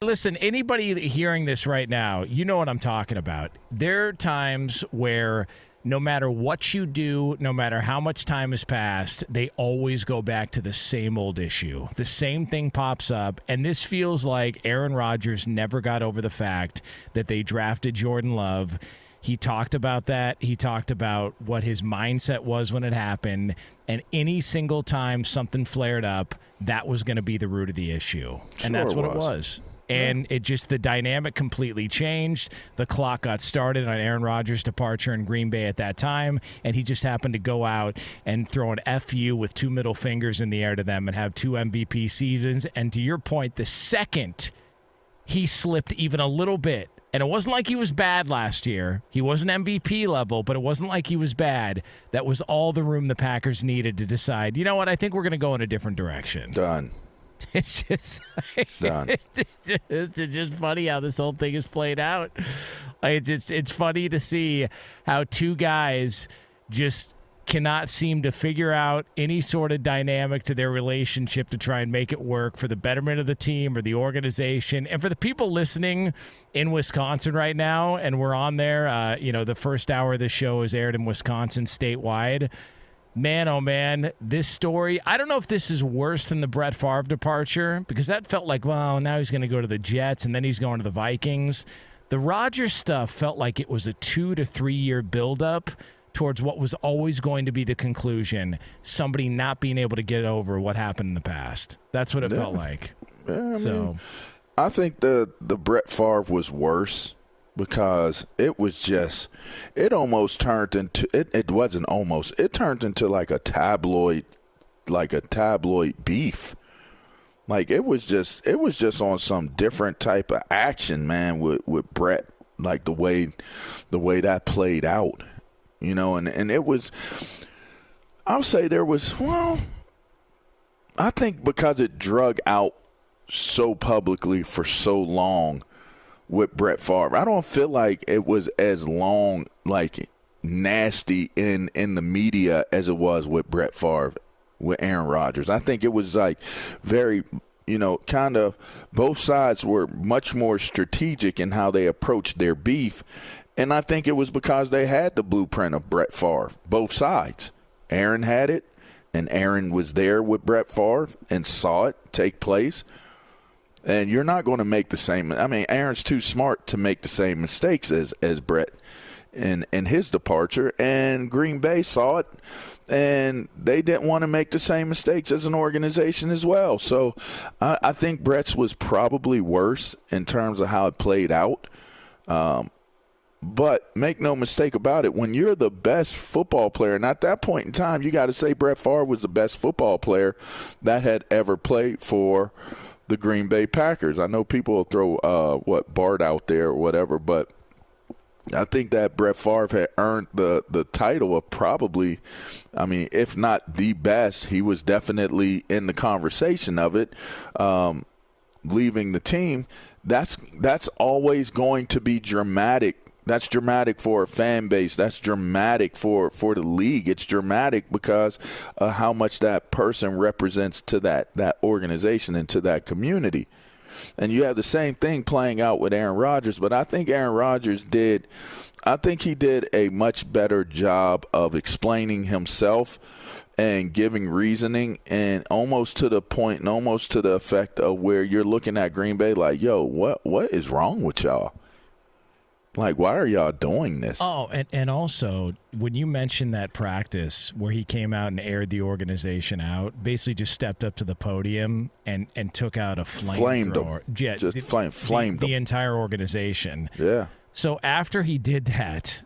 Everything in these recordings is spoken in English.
Listen, anybody hearing this right now, you know what I'm talking about. There are times where no matter what you do, no matter how much time has passed, they always go back to the same old issue. The same thing pops up, and this feels like Aaron Rodgers never got over the fact that they drafted Jordan Love. He talked about that. He talked about what his mindset was when it happened, and any single time something flared up, that was going to be the root of the issue, and that's what it was. And it just, the dynamic completely changed. The clock got started on Aaron Rodgers' departure in Green Bay at that time, and he just happened to go out and throw an FU with two middle fingers in the air to them and have two MVP seasons. And to your point, the second he slipped even a little bit, and it wasn't like he was bad last year. He wasn't MVP level, but it wasn't like he was bad. That was all the room the Packers needed to decide, you know what, I think we're going to go in a different direction. Done. It's just Done. It's just funny how this whole thing is played out. It's funny to see how two guys just cannot seem to figure out any sort of dynamic to their relationship to try and make it work for the betterment of the team or the organization. And for the people listening in Wisconsin right now, and we're on there, the first hour of the show is aired in Wisconsin statewide. Man, oh, man, this story, I don't know if this is worse than the Brett Favre departure, because that felt like, well, now he's going to go to the Jets, and then he's going to the Vikings. The Rodgers stuff felt like it was a 2 to 3 year buildup towards what was always going to be the conclusion, somebody not being able to get over what happened in the past. That's what it felt like. Yeah, I think the Brett Favre was worse. Because it was just, it almost turned into, it wasn't almost, it turned into like a tabloid beef. Like it was just on some different type of action, man, with Brett, like the way that played out, and it was, I'll say there was, well, I think because it drug out so publicly for so long, with Brett Favre, I don't feel like it was as long, like nasty in the media as it was with Brett Favre, with Aaron Rodgers. I think it was like very, kind of both sides were much more strategic in how they approached their beef. And I think it was because they had the blueprint of Brett Favre, both sides. Aaron had it, and Aaron was there with Brett Favre and saw it take place. And you're not going to make the same. I mean, Aaron's too smart to make the same mistakes as Brett in his departure. And Green Bay saw it, and they didn't want to make the same mistakes as an organization as well. So I think Brett's was probably worse in terms of how it played out. But make no mistake about it, when you're the best football player, and at that point in time, you got to say Brett Favre was the best football player that had ever played for the Green Bay Packers. I know people will throw Bart out there or whatever, but I think that Brett Favre had earned the title of probably, I mean, if not the best, he was definitely in the conversation of it. Leaving the team, that's always going to be dramatic. That's dramatic for a fan base. That's dramatic for the league. It's dramatic because of how much that person represents to that organization and to that community. And you have the same thing playing out with Aaron Rodgers, but I think Aaron Rodgers did a much better job of explaining himself and giving reasoning, and almost to the point and almost to the effect of where you're looking at Green Bay like, yo, what is wrong with y'all? Like, why are y'all doing this? Oh, and also, when you mentioned that practice where he came out and aired the organization out, basically just stepped up to the podium and took out a flamethrower. Yeah, just flamed the entire organization. Yeah. So after he did that,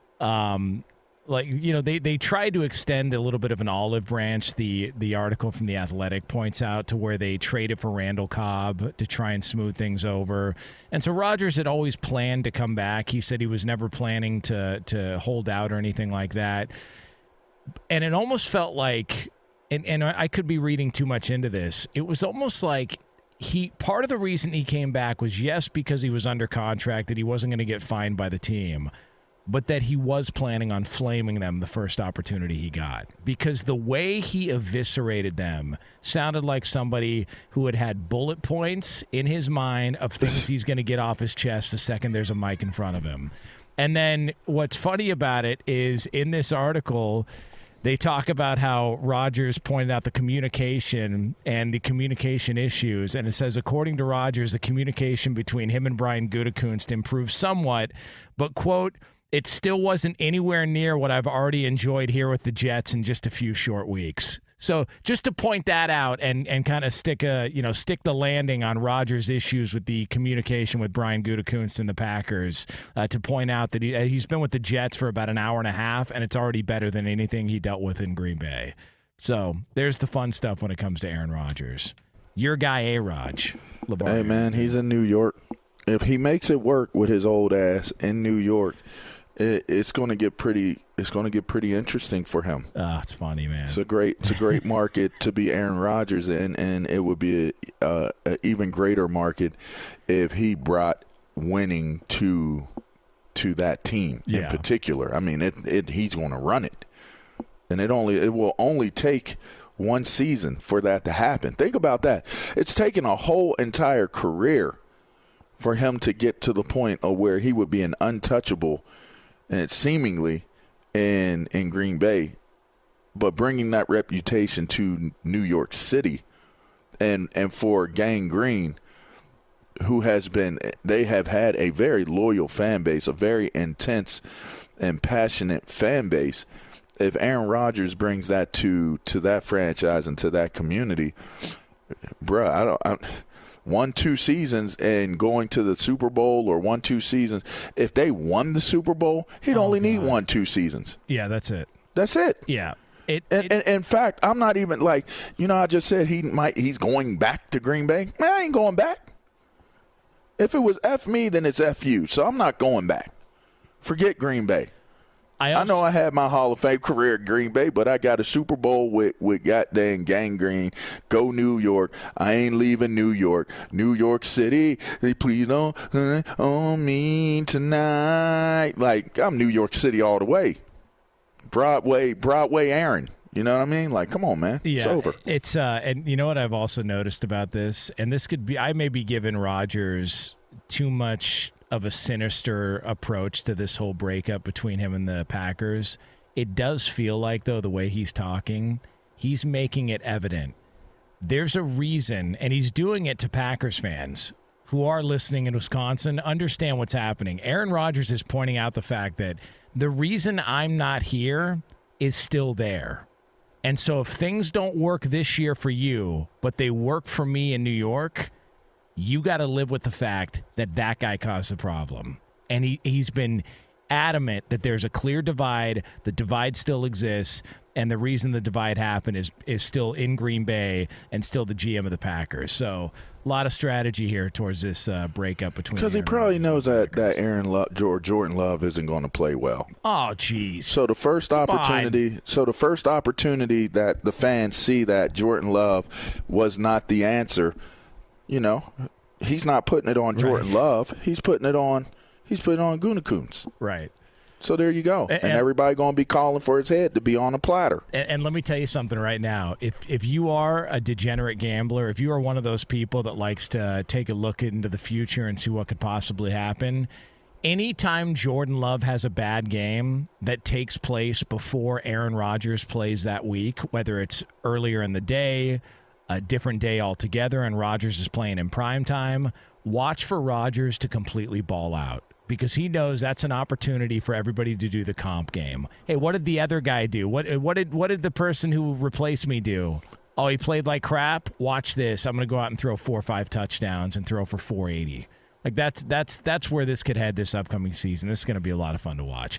they tried to extend a little bit of an olive branch. The article from The Athletic points out to where they traded for Randall Cobb to try and smooth things over. And so Rodgers had always planned to come back. He said he was never planning to hold out or anything like that. And it almost felt like, and I could be reading too much into this, it was almost like part of the reason he came back was, yes, because he was under contract, that he wasn't going to get fined by the team. but that he was planning on flaming them the first opportunity he got. Because the way he eviscerated them sounded like somebody who had had bullet points in his mind of things he's going to get off his chest the second there's a mic in front of him. And then what's funny about it is in this article, they talk about how Rodgers pointed out the communication and the communication issues. And it says, according to Rodgers, the communication between him and Brian Gutekunst improved somewhat, but, quote, it still wasn't anywhere near what I've already enjoyed here with the Jets in just a few short weeks. So just to point that out and kind of stick the landing on Rodgers' issues with the communication with Brian Gutekunst and the Packers, to point out that he's been with the Jets for about an hour and a half, and it's already better than anything he dealt with in Green Bay. So there's the fun stuff when it comes to Aaron Rodgers. Your guy, A-Raj. LaVar. Hey, man, he's in New York. If he makes it work with his old ass in New York, it's going to get pretty. It's going to get pretty interesting for him. It's funny, man. It's a great market to be Aaron Rodgers in, and it would be an even greater market if he brought winning to that team in particular. I mean, he's going to run it, and it will only take one season for that to happen. Think about that. It's taken a whole entire career for him to get to the point of where he would be an untouchable, and seemingly in Green Bay, but bringing that reputation to New York City, and for Gang Green, they have had a very loyal fan base, a very intense and passionate fan base. If Aaron Rodgers brings that to that franchise and to that community, bruh, 1-2 seasons and going to the Super Bowl, or 1-2 seasons. If they won the Super Bowl, he'd only need 1-2 seasons. Yeah, that's it. That's it. Yeah. In fact, I'm not even like, I just said he's going back to Green Bay. Man, I ain't going back. If it was F me, then it's F you. So I'm not going back. Forget Green Bay. I know I had my Hall of Fame career at Green Bay, but I got a Super Bowl with goddamn Gang Green. Go New York. I ain't leaving New York. New York City, please don't on me tonight. Like, I'm New York City all the way. Broadway Aaron. You know what I mean? Like, come on, man. Yeah, it's over. It's and you know what I've also noticed about this, and this could be, I may be giving Rodgers too much of a sinister approach to this whole breakup between him and the Packers. It does feel like, though, the way he's talking, he's making it evident. There's a reason, and he's doing it to Packers fans who are listening in Wisconsin, understand what's happening. Aaron Rodgers is pointing out the fact that the reason I'm not here is still there. And so if things don't work this year for you, but they work for me in New York, you got to live with the fact that that guy caused the problem. And he's been adamant that there's a clear divide. The divide still exists. And the reason the divide happened is still in Green Bay and still the GM of the Packers. So a lot of strategy here towards this breakup between. Because he probably knows that Jordan Love isn't going to play well. Oh, geez. So the first opportunity, that the fans see that Jordan Love was not the answer, he's not putting it on Jordan Love. He's putting it on Gutekunst. Right. So there you go. And everybody going to be calling for his head to be on a platter. And let me tell you something right now. If you are a degenerate gambler, if you are one of those people that likes to take a look into the future and see what could possibly happen, anytime Jordan Love has a bad game that takes place before Aaron Rodgers plays that week, whether it's earlier in the day, a different day altogether, and Rodgers is playing in prime time, watch for Rodgers to completely ball out. Because he knows that's an opportunity for everybody to do the comp game. Hey, what did the other guy do? What did the person who replaced me do? Oh, he played like crap? Watch this. I'm going to go out and throw 4 or 5 touchdowns and throw for 480. Like that's where this could head this upcoming season. This is going to be a lot of fun to watch.